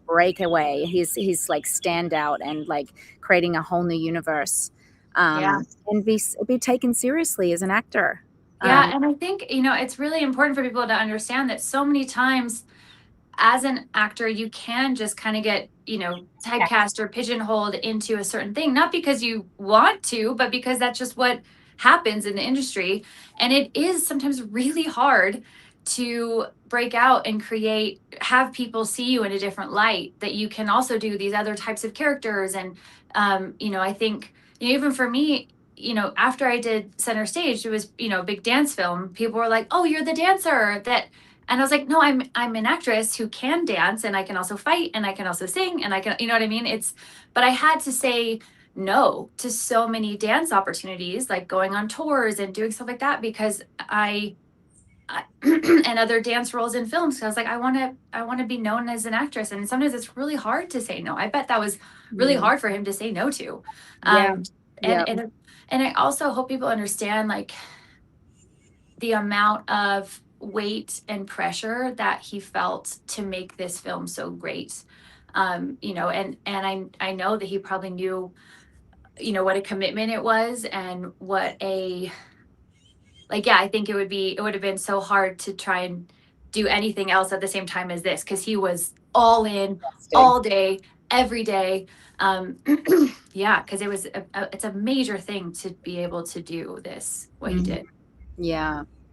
breakaway, his like standout, and like creating a whole new universe, and be taken seriously as an actor. Yeah, and I think, it's really important for people to understand that so many times as an actor, you can just kind of get, typecast or pigeonholed into a certain thing, not because you want to, but because that's just what happens in the industry. And it is sometimes really hard to break out and have people see you in a different light, that you can also do these other types of characters. And, I think, even for me, after I did Center Stage, it was, a big dance film. People were like, "Oh, you're the dancer that," and I was like, "No, I'm an actress who can dance, and I can also fight, and I can also sing, and I can," you know what I mean? But I had to say no to so many dance opportunities, like going on tours and doing stuff like that, because I and other dance roles in films. So I was like, I want to be known as an actress, and sometimes it's really hard to say no. I bet that was really hard for him to say no to. And I also hope people understand, like, the amount of weight and pressure that he felt to make this film so great. And I know that he probably knew, what a commitment it was, and what I think it would have been so hard to try and do anything else at the same time as this, because he was all in all day, every day. Because it's a major thing to be able to do this, what he did.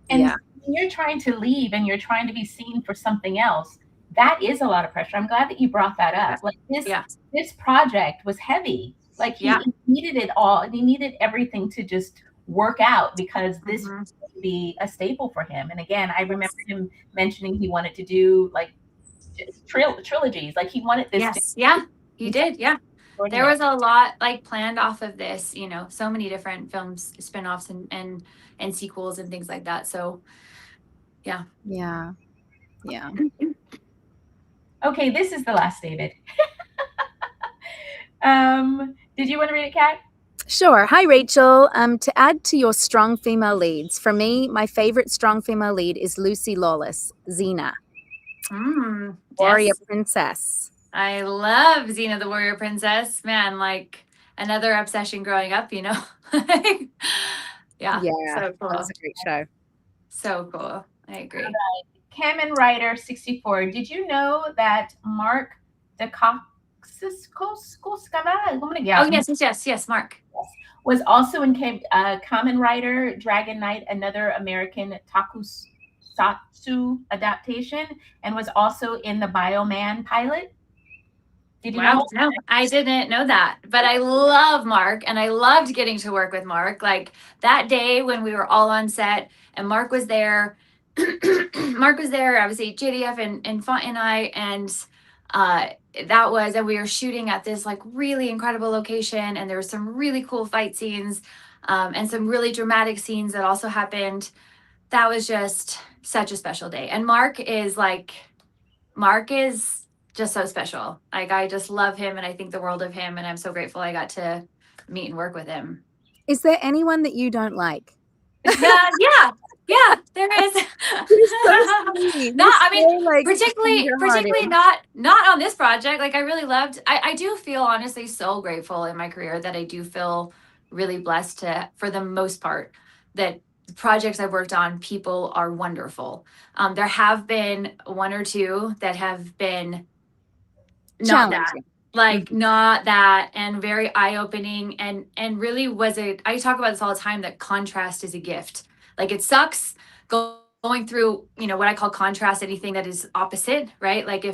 And you're trying to leave and you're trying to be seen for something else. That is a lot of pressure. I'm glad that you brought that up. Like this project was heavy. Like he needed it all, and he needed everything to just work out, because this would be a staple for him. And again, I remember him mentioning he wanted to do like trilogies. Like he wanted this. He did. Yeah. there was a lot like planned off of this, you know, so many different films, spin-offs and sequels and things like that. So yeah. Yeah. Okay, this is the last David. Did you want to read it, Kat? Sure. Hi, Rachel. To add to your strong female leads, for me, my favorite strong female lead is Lucy Lawless, Xena, Warrior Yes. Princess. I love Xena the Warrior Princess. Man, like another obsession growing up, you know? Yeah. So cool. That was a great show. So cool. I agree. Kamen Rider 64. Did you know that Mark Dacascos? Oh, yes, Mark. Was also in Kamen Rider Dragon Knight, another American tokusatsu adaptation, and was also in the Bioman pilot. Did you know? No, I didn't know that, but I love Mark and I loved getting to work with Mark. Like that day when we were all on set and Mark was there, obviously JDF and Font and I, and and we were shooting at this like really incredible location and there were some really cool fight scenes and some really dramatic scenes that also happened. That was just such a special day. And Mark is just so special. Like I just love him and I think the world of him and I'm so grateful I got to meet and work with him. Is there anyone that you don't like? Yeah, there is. Particularly not on this project. Like I really loved, I do feel honestly so grateful in my career that I do feel really blessed for the most part, that the projects I've worked on, people are wonderful. There have been one or two that have been not that and very eye-opening and really I talk about this all the time, that contrast is a gift. Like it sucks going through, you know, what I call contrast, anything that is opposite, right? Like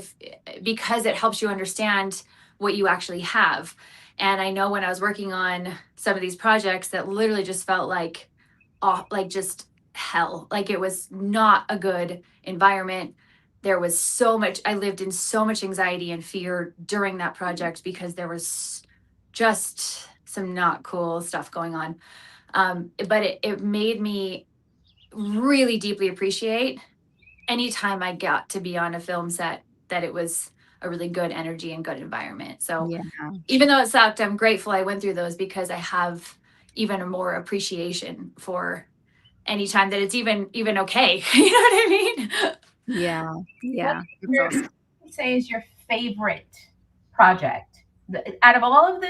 because it helps you understand what you actually have. And I know when I was working on some of these projects that literally just felt like just hell, like it was not a good environment. There was I lived in so much anxiety and fear during that project because there was just some not cool stuff going on. But it made me really deeply appreciate anytime I got to be on a film set, that it was a really good energy and good environment. So even though it sucked, I'm grateful I went through those because I have even more appreciation for any time that it's even okay. You know what I mean? Yeah. What would you say is your favorite project out of all of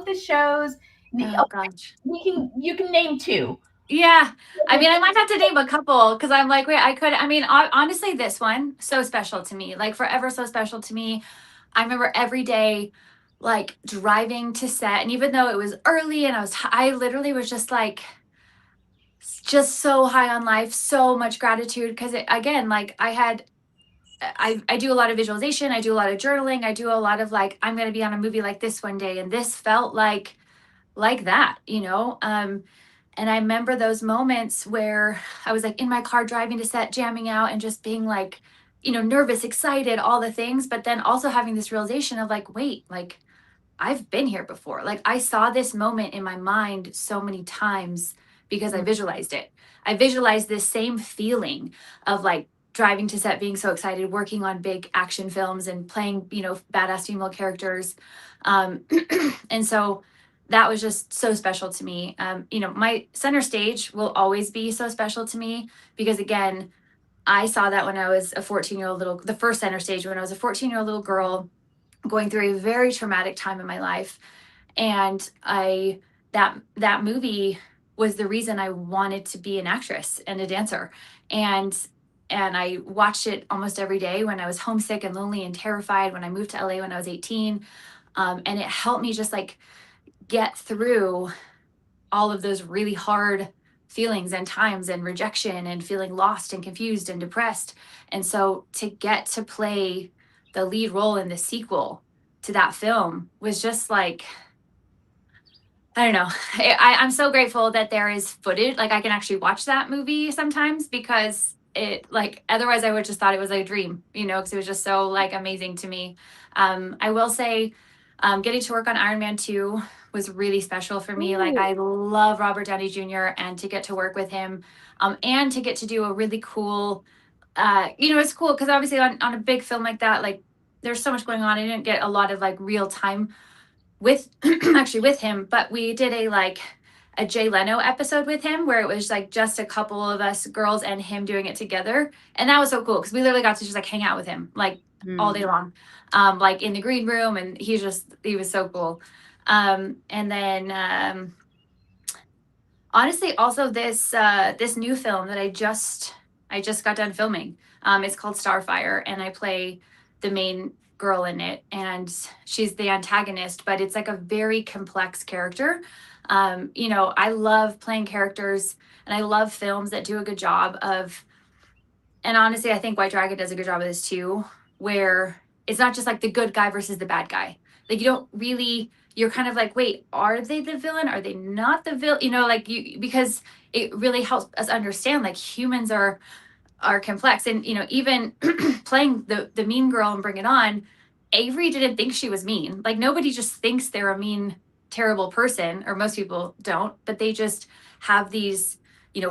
the shows? Oh gosh, you can name two. Yeah, I mean, I might have to name a couple because I'm like, wait, honestly, this one so special to me, like forever so special to me. I remember every day like driving to set, and even though it was early and I literally was just like just so high on life, so much gratitude because again, like I do a lot of visualization, I do a lot of journaling, I do a lot of like, I'm going to be on a movie like this one day, and this felt like that, you know. And I remember those moments where I was like in my car driving to set, jamming out and just being like, you know, nervous, excited, all the things, but then also having this realization of like, wait, like I've been here before. Like I saw this moment in my mind so many times because I visualized it. I visualized this same feeling of like driving to set, being so excited, working on big action films and playing, you know, badass female characters. And so that was just so special to me. You know, my center stage will always be so special to me because again, I saw that when I was a 14-year-old the first center stage when I was a 14-year-old little girl going through a very traumatic time in my life. And that movie was the reason I wanted to be an actress and a dancer. And I watched it almost every day when I was homesick and lonely and terrified when I moved to LA when I was 18. And it helped me just like get through all of those really hard feelings and times and rejection and feeling lost and confused and depressed. And so to get to play the lead role in the sequel to that film was just like, I don't know. I'm so grateful that there is footage. Like I can actually watch that movie sometimes because it like, otherwise I would just thought it was like a dream, you know, because it was just so like amazing to me. I will say Getting to work on Iron Man 2 was really special for me. Ooh. Like, I love Robert Downey Jr., and to get to work with him, and to get to do a really cool, it's cool because obviously on a big film like that, like there's so much going on. I didn't get a lot of like real time with actually with him, but we did a Jay Leno episode with him where it was like just a couple of us girls and him doing it together. And that was so cool because we literally got to just like hang out with him like all day long, like in the green room. And he was so cool. And then honestly, also this new film that I just got done filming. It's called Starfire, and I play the main girl in it, and she's the antagonist, but it's like a very complex character. I love playing characters, and I love films that do a good job of. And honestly, I think White Dragon does a good job of this too, where it's not just like the good guy versus the bad guy. Like you don't really, you're kind of like, wait, are they the villain? Are they not the villain? Because it really helps us understand like humans are complex. And even playing the mean girl and Bring It On, Avery didn't think she was mean. Like nobody just thinks they're a mean, terrible person, or most people don't, but they just have these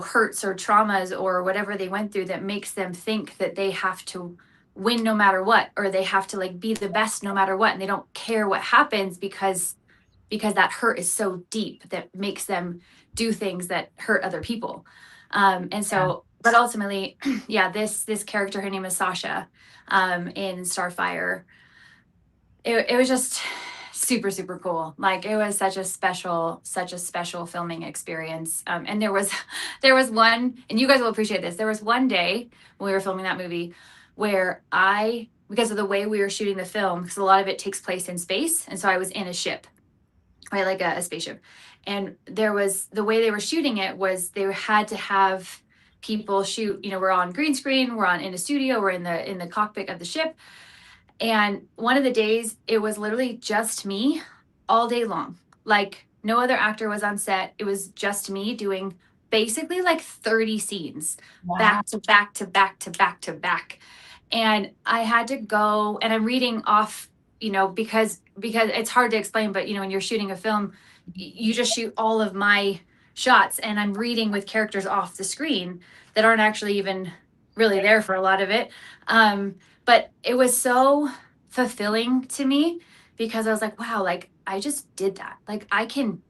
hurts or traumas or whatever they went through that makes them think that they have to win no matter what, or they have to like be the best no matter what, and they don't care what happens because that hurt is so deep that makes them do things that hurt other people. And so but ultimately, yeah, this character, her name is Sasha, in Starfire. It was just super, super cool. Like it was such a special filming experience. And there was one, and you guys will appreciate this. There was one day when we were filming that movie where because of the way we were shooting the film, because a lot of it takes place in space, and so I was in a ship, right, like a spaceship. And the way they were shooting it was they had to have people shoot, we're on green screen, we're in a studio, we're in the cockpit of the ship. And one of the days it was literally just me all day long. Like no other actor was on set. It was just me doing basically like 30 scenes. Wow. Back to back to back to back to back. And I had to go, and I'm reading off, because it's hard to explain, but when you're shooting a film, you just shoot all of my shots, and I'm reading with characters off the screen that aren't actually even really there for a lot of it. But it was so fulfilling to me because I was like, wow, like I just did that. Like I can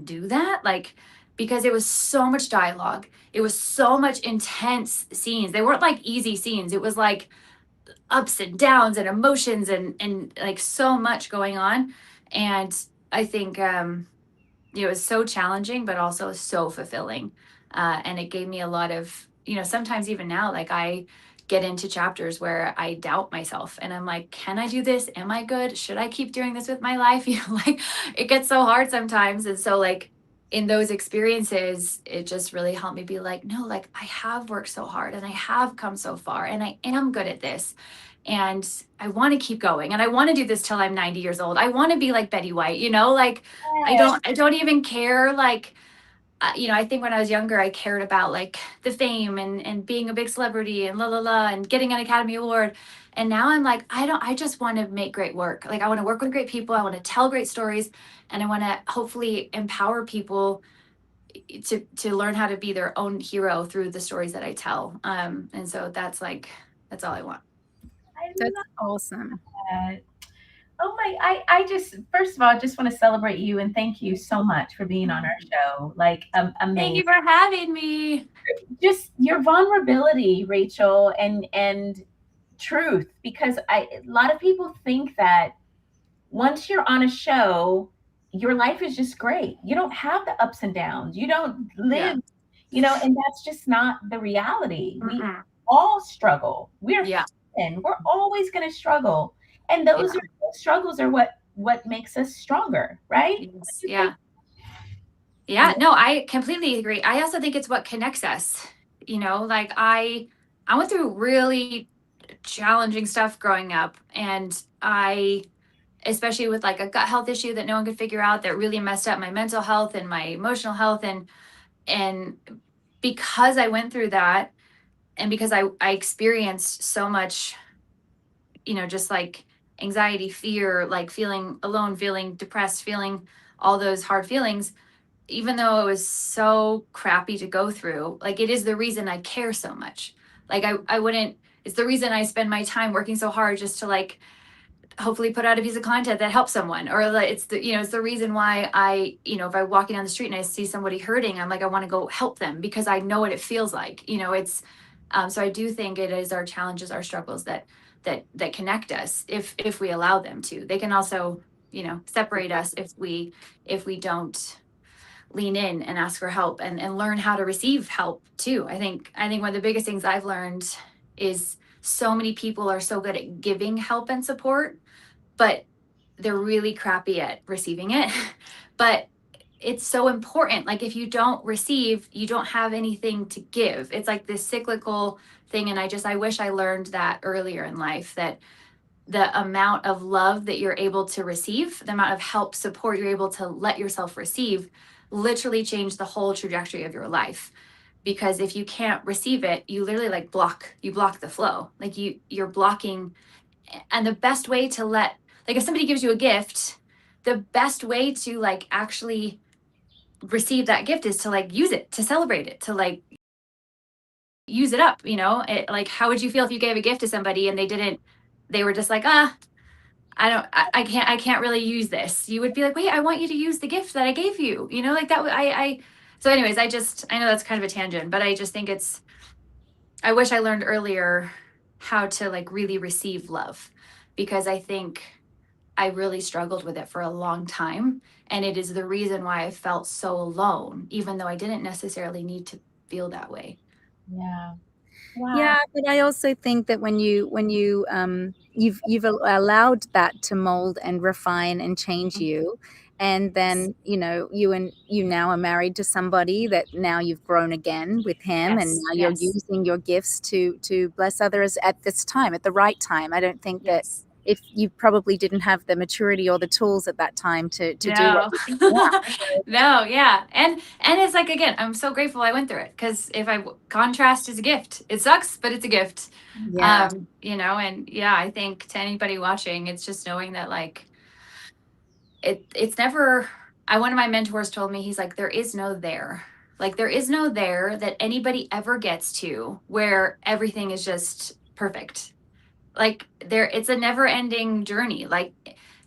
do that. Like, because it was so much dialogue. It was so much intense scenes. They weren't like easy scenes. It was like ups and downs and emotions and like so much going on. And I think it was so challenging, but also so fulfilling. And it gave me a lot of, sometimes even now, like I get into chapters where I doubt myself and I'm like, can I do this? Am I good? Should I keep doing this with my life? Like it gets so hard sometimes. And so like in those experiences, it just really helped me be like, no, like I have worked so hard and I have come so far and I am good at this. And I want to keep going, and I want to do this till I'm 90 years old. I want to be like Betty White, like I don't even care. Like, I think when I was younger, I cared about like the fame and being a big celebrity and and getting an Academy Award. And now I'm like, I just want to make great work. Like I want to work with great people. I want to tell great stories, and I want to hopefully empower people to learn how to be their own hero through the stories that I tell. And so that's all I want. That's awesome. Oh my, I just, first of all, I just want to celebrate you and thank you so much for being on our show. Like, amazing. Thank you for having me. Just your vulnerability, Rachel, and truth, because a lot of people think that once you're on a show, your life is just great. You don't have the ups and downs. You don't live, and that's just not the reality. We all struggle. We're always going to struggle. And those struggles are what makes us stronger, right? Yes. Yeah, no, I completely agree. I also think it's what connects us. Like I went through really challenging stuff growing up, and especially with like a gut health issue that no one could figure out, that really messed up my mental health and my emotional health, and because I went through that, and because I experienced so much, just like anxiety, fear, like feeling alone, feeling depressed, feeling all those hard feelings, even though it was so crappy to go through, like it is the reason I care so much. Like I wouldn't, it's the reason I spend my time working so hard just to like hopefully put out a piece of content that helps someone, or like it's the, it's the reason why I, if I'm walking down the street and I see somebody hurting, I'm like, I want to go help them because I know what it feels like. It's so I do think it is our challenges, our struggles that connect us if we allow them to. They can also, separate us if we don't lean in and ask for help and learn how to receive help too. I think one of the biggest things I've learned is so many people are so good at giving help and support, but they're really crappy at receiving it. But it's so important. Like if you don't receive, you don't have anything to give. It's like this cyclical thing. And I wish I learned that earlier in life, that the amount of love that you're able to receive, the amount of help, support you're able to let yourself receive, literally change the whole trajectory of your life. Because if you can't receive it, you literally like block the flow. Like you're blocking. And the best way to like if somebody gives you a gift, the best way to like actually receive that gift is to like use it, to celebrate it, to like use it up. Like how would you feel if you gave a gift to somebody and they were just like, I can't really use this. You would be like, wait, I want you to use the gift that I gave you. Like that. So anyways, I know that's kind of a tangent, but I just think I wish I learned earlier how to like really receive love, because I think I really struggled with it for a long time. And it is the reason why I felt so alone, even though I didn't necessarily need to feel that way. Yeah. Wow. Yeah, but I also think that when you've allowed that to mold and refine and change you, and then you now are married to somebody that now you've grown again with him, and now you're using your gifts to bless others at this time, at the right time. I don't think that if you probably didn't have the maturity or the tools at that time to do what you do now. No, yeah. And it's like, again, I'm so grateful I went through it, because if contrast is a gift. It sucks, but it's a gift. Yeah. And yeah, I think to anybody watching, it's just knowing that like it's never, one of my mentors told me, he's like, there is no there. Like there is no there that anybody ever gets to where everything is just perfect. Like it's a never ending journey. Like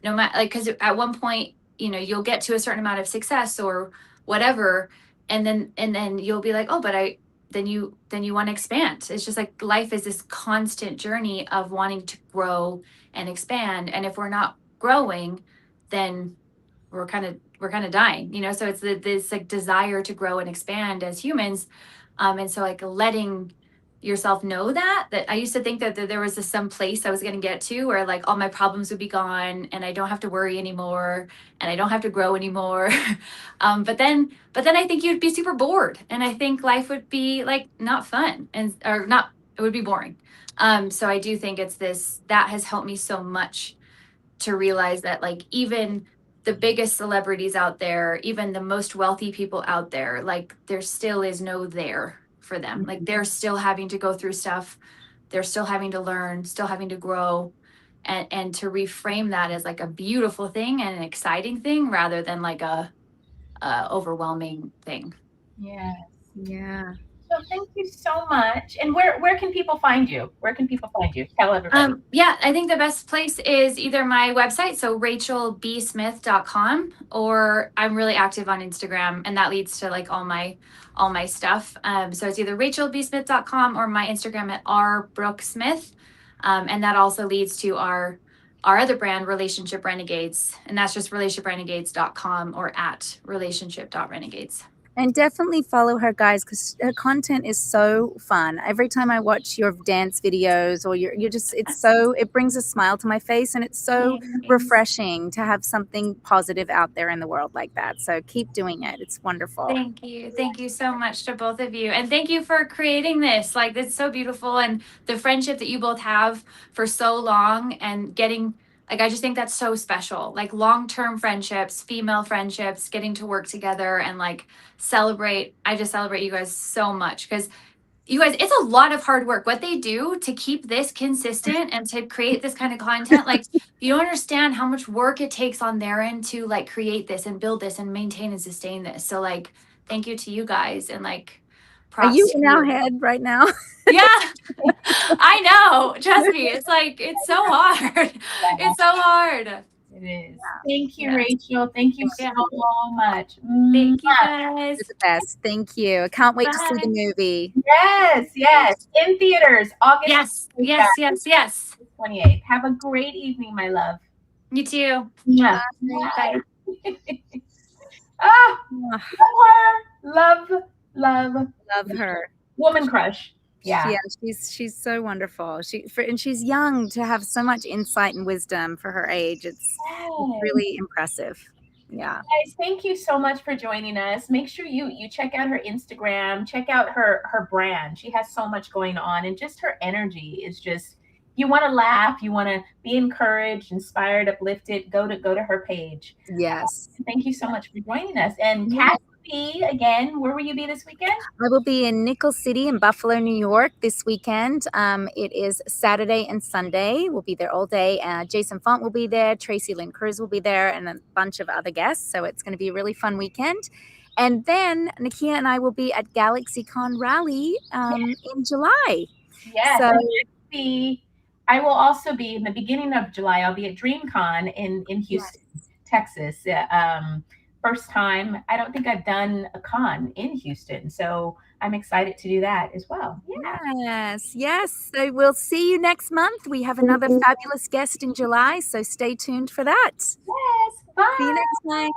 no matter, like, because at one point, you'll get to a certain amount of success or whatever, and then you'll be like, oh, but then you want to expand. It's just like life is this constant journey of wanting to grow and expand. And if we're not growing, then we're kind of dying, so it's this like desire to grow and expand as humans. And so like letting yourself know that I used to think that there was some place I was going to get to where like all my problems would be gone and I don't have to worry anymore and I don't have to grow anymore. But then I think you'd be super bored, and I think life would be like not fun, it would be boring. So I do think it's that has helped me so much to realize that like even the biggest celebrities out there, even the most wealthy people out there, like there still is no there for them. Like they're still having to go through stuff. They're still having to learn, still having to grow, and to reframe that as like a beautiful thing and an exciting thing rather than like a overwhelming thing. Yes. Yeah. So thank you so much. And where can people find you? Where can people find you? Tell everybody. Yeah, I think the best place is either my website, so rachelbsmith.com, or I'm really active on Instagram, and that leads to like all my stuff. So it's either rachelbsmith.com or my Instagram at rbrooksmith. And that also leads to our other brand, Relationship Renegades, and that's just relationshiprenegades.com or at relationship.renegades. And definitely follow her, guys, because her content is so fun. Every time I watch your dance videos or you're just, it brings a smile to my face, and it's so refreshing to have something positive out there in the world like that. So keep doing it. It's wonderful. Thank you. Thank you so much to both of you. And thank you for creating this. Like, it's so beautiful. And the friendship that you both have for so long and getting, like, I just think that's so special. Like long-term friendships, female friendships, getting to work together and like celebrate. I just celebrate you guys so much, because you guys, it's a lot of hard work. What they do to keep this consistent and to create this kind of content, like you don't understand how much work it takes on their end to like create this and build this and maintain and sustain this. So like, thank you to you guys and like Are you props to in our you. head right now? Yeah, I know. Trust me. It's like, it's so hard. It's so hard. It is. Thank you, Yeah. Rachel. Thank you Yeah. so much. Thank you Mwah. guys. You're the best. Thank you. I can't wait to see the Bye. movie. Yes, yes. In theaters, August Yes. 28th. Have a great evening, my love. You too. Mwah. Bye. Ah, love her. Love her. Woman crush. Yeah. She's so wonderful. And she's young to have so much insight and wisdom for her age. It's really impressive. Yeah. Guys, thank you so much for joining us. Make sure you check out her Instagram, check out her brand. She has so much going on, and just her energy is just, you want to laugh, you want to be encouraged, inspired, uplifted, go to her page. Yes. Thank you so much for joining us. And Kat, again, where will you be this weekend? I will be in Nickel City in Buffalo, New York this weekend. It is Saturday and Sunday. We'll be there all day. Jason Font will be there. Tracy Lynn Cruz will be there, and a bunch of other guests. So it's going to be a really fun weekend. And then Nakia and I will be at GalaxyCon Rally in July. Yes. So, I will also be in the beginning of July. I'll be at DreamCon in Houston, Texas. First time. I don't think I've done a con in Houston, so I'm excited to do that as well. Yeah. Yes. So we'll see you next month. We have another fabulous guest in July, so stay tuned for that. Yes. Bye. See you next time.